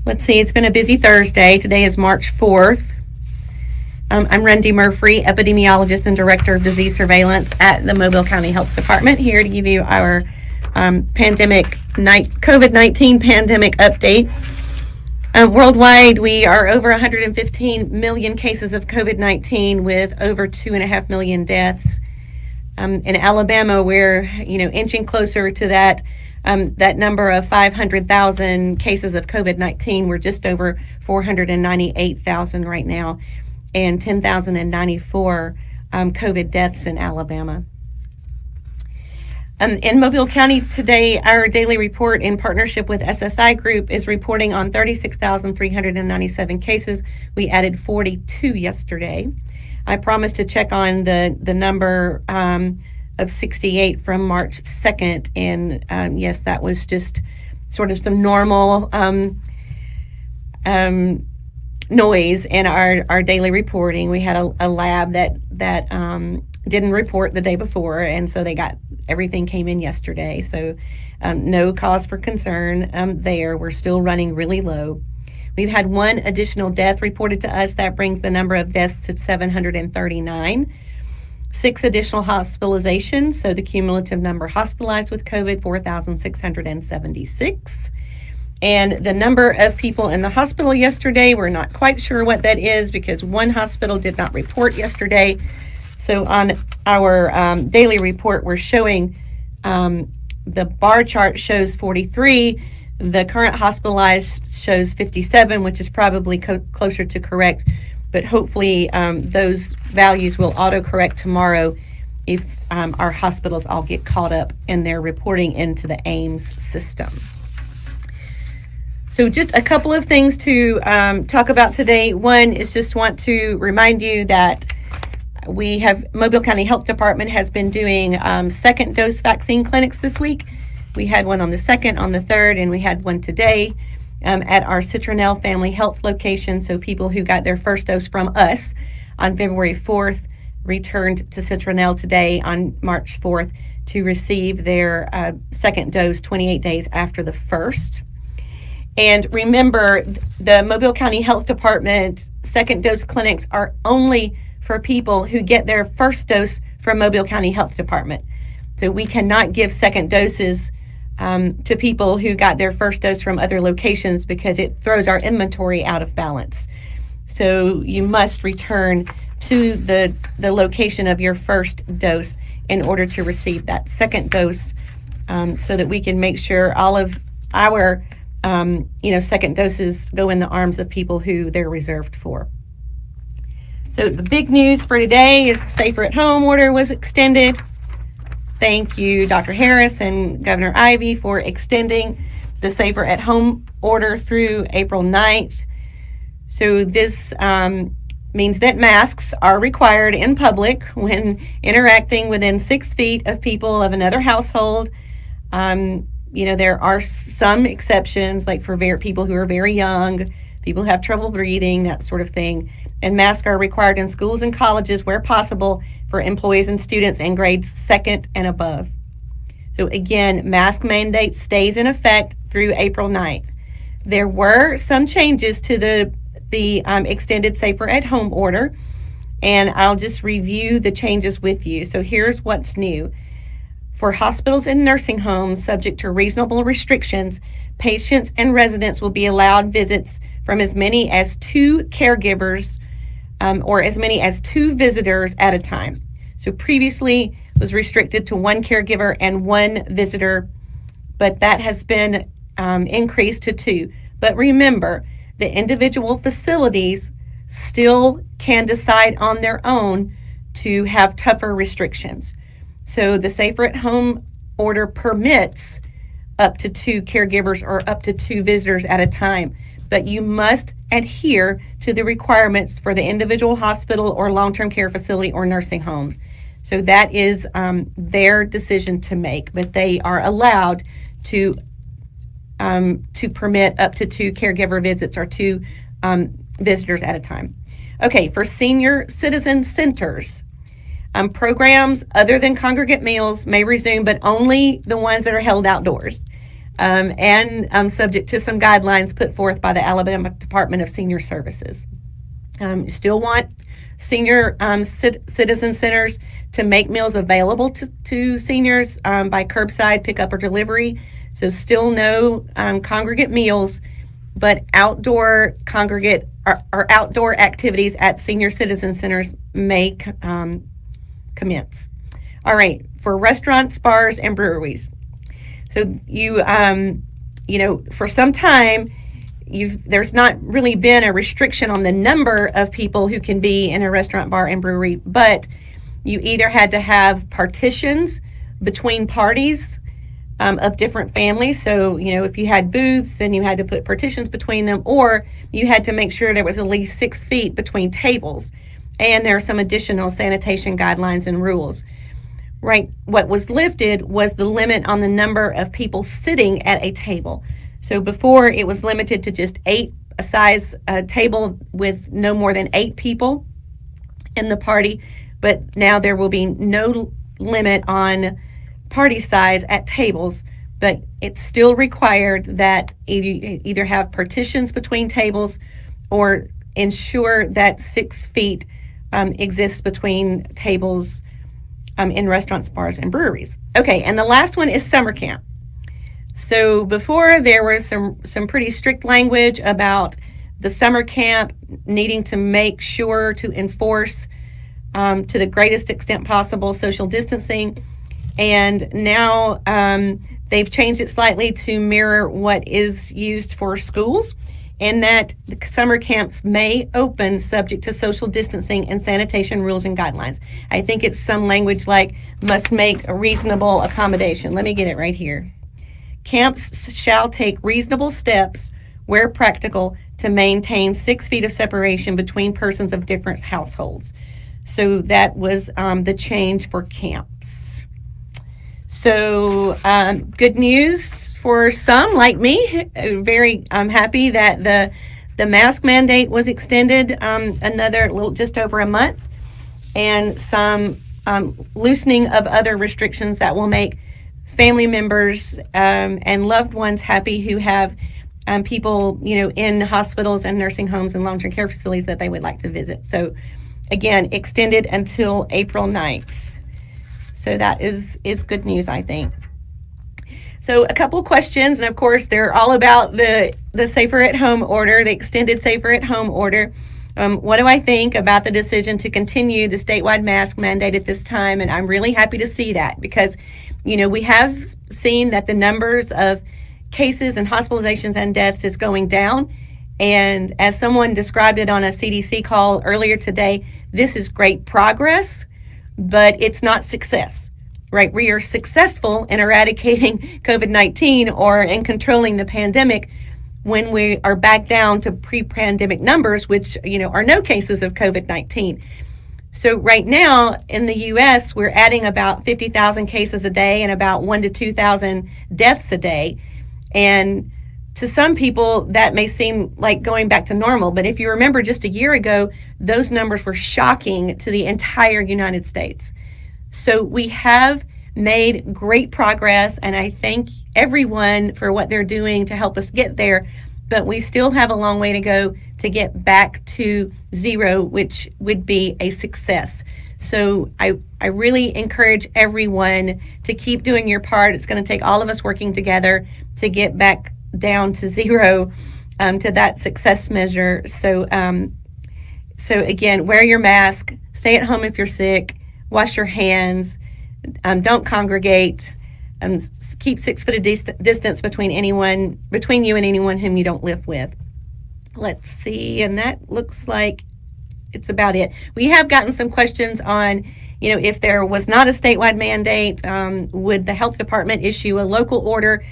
Let's see, it's been a busy Thursday. Today is March 4th. I'm Randy Murphy, epidemiologist and director of disease surveillance at the Mobile County Health Department, here to give you our COVID-19 pandemic update. Worldwide, we are over 115 million cases of COVID-19 with over 2.5 million deaths. In Alabama, we're inching closer to that number of 500,000 cases of COVID-19. We're just over 498,000 right now, and 10,094 COVID deaths in Alabama. In Mobile County today, our daily report in partnership with SSI Group is reporting on 36,397 cases. We added 42 yesterday. I promised to check on the number of 68 from March 2nd, and yes, that was just sort of some normal noise in our daily reporting. We had a lab that didn't report the day before, and so everything came in yesterday. So no cause for concern there. We're still running really low. We've had one additional death reported to us. That brings the number of deaths to 739. 6 additional hospitalizations, so the cumulative number hospitalized with COVID, 4,676. And the number of people in the hospital yesterday, we're not quite sure what that is because one hospital did not report yesterday. So on our daily report, we're showing the bar chart shows 43. The current hospitalized shows 57, which is probably closer to correct. But hopefully those values will autocorrect tomorrow if our hospitals all get caught up in their reporting into the AIMS system. So just a couple of things to talk about today. One is just want to remind you that Mobile County Health Department has been doing second dose vaccine clinics this week. We had one on the 2nd, on the 3rd, and we had one today at our Citronelle Family Health location. So people who got their first dose from us on February 4th returned to Citronelle today on March 4th to receive their second dose 28 days after the first. And remember, the Mobile County Health Department second dose clinics are only for people who get their first dose from Mobile County Health Department. So we cannot give second doses to people who got their first dose from other locations because it throws our inventory out of balance. So you must return to the location of your first dose in order to receive that second dose, so that we can make sure all of our second doses go in the arms of people who they're reserved for. So the big news for today is the Safer at Home order was extended. Thank you, Dr. Harris and Governor Ivey, for extending the Safer at Home order through April 9th. So this means that masks are required in public when interacting within 6 feet of people of another household. There are some exceptions, like for people who are very young, people who have trouble breathing, that sort of thing. And masks are required in schools and colleges where possible for employees and students in grades 2nd and above. So again, mask mandate stays in effect through April 9th. There were some changes to the extended Safer at Home order, and I'll just review the changes with you. So here's what's new. For hospitals and nursing homes subject to reasonable restrictions, patients and residents will be allowed visits from as many as 2 caregivers or as many as 2 visitors at a time. So previously was restricted to 1 caregiver and 1 visitor, but that has been increased to 2. But remember, the individual facilities still can decide on their own to have tougher restrictions. So the Safer at Home order permits up to 2 caregivers or up to 2 visitors at a time, but you must adhere to the requirements for the individual hospital or long-term care facility or nursing home. So that is their decision to make, but they are allowed to permit up to 2 caregiver visits or 2 visitors at a time. Okay, for senior citizen centers, programs other than congregate meals may resume, but only the ones that are held outdoors. and subject to some guidelines put forth by the Alabama Department of Senior Services. You still want senior citizen centers to make meals available to seniors by curbside pickup or delivery. So still no congregate meals, but outdoor congregate or outdoor activities at senior citizen centers may commence. All right, for restaurants, bars, and breweries. So for some time, there's not really been a restriction on the number of people who can be in a restaurant, bar, and brewery, but you either had to have partitions between parties of different families. So, if you had booths, then you had to put partitions between them, or you had to make sure there was at least 6 feet between tables. And there are some additional sanitation guidelines and rules. Right, what was lifted was the limit on the number of people sitting at a table. So before, it was limited to just a table with no more than 8 people in the party, but now there will be no limit on party size at tables, but it's still required that either have partitions between tables or ensure that 6 feet exists between tables in restaurants, bars, and breweries. Okay, and the last one is summer camp. So before, there was some pretty strict language about the summer camp needing to make sure to enforce to the greatest extent possible social distancing. And now they've changed it slightly to mirror what is used for schools, and that the summer camps may open subject to social distancing and sanitation rules and guidelines. I think it's some language like must make a reasonable accommodation. Let me get it right here. Camps shall take reasonable steps where practical to maintain 6 feet of separation between persons of different households. So that was the change for camps. So good news for some like me. Very happy that the mask mandate was extended just over a month, and some loosening of other restrictions that will make family members and loved ones happy who have people in hospitals and nursing homes and long-term care facilities that they would like to visit. So again, extended until April 9th. So that is good news, I think. So a couple questions, and of course they're all about the Safer at Home order, the extended Safer at Home order. What do I think about the decision to continue the statewide mask mandate at this time? And I'm really happy to see that because, we have seen that the numbers of cases and hospitalizations and deaths is going down. And as someone described it on a CDC call earlier today, this is great progress, but it's not success, right? We are successful in eradicating COVID-19 or in controlling the pandemic when we are back down to pre-pandemic numbers, which, are no cases of COVID-19. So right now in the U.S., we're adding about 50,000 cases a day and about 1,000 to 2,000 deaths a day. And to some people, that may seem like going back to normal. But if you remember just a year ago, those numbers were shocking to the entire United States. So we have made great progress, and I thank everyone for what they're doing to help us get there. But we still have a long way to go to get back to zero, which would be a success. So I really encourage everyone to keep doing your part. It's going to take all of us working together to get back down to zero, to that success measure. So again, wear your mask, stay at home if you're sick, wash your hands, don't congregate, keep 6 foot of distance between you and anyone whom you don't live with. Let's see, and that looks like it's about it. We have gotten some questions on, if there was not a statewide mandate, would the health department issue a local order?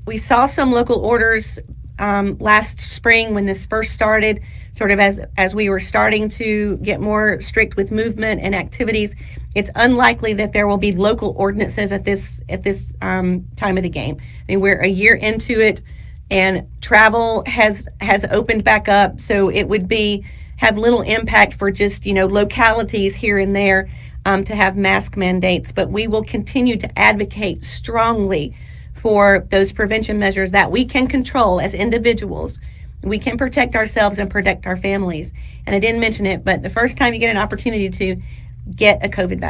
We saw some local orders last spring when this first started, sort of as we were starting to get more strict with movement and activities. It's unlikely that there will be local ordinances at this time of the game. I mean, we're a year into it, and travel has opened back up, so it would have little impact for just localities here and there to have mask mandates. But we will continue to advocate strongly for those prevention measures that we can control as individuals. We can protect ourselves and protect our families. And I didn't mention it, but the first time you get an opportunity to get a COVID vaccine,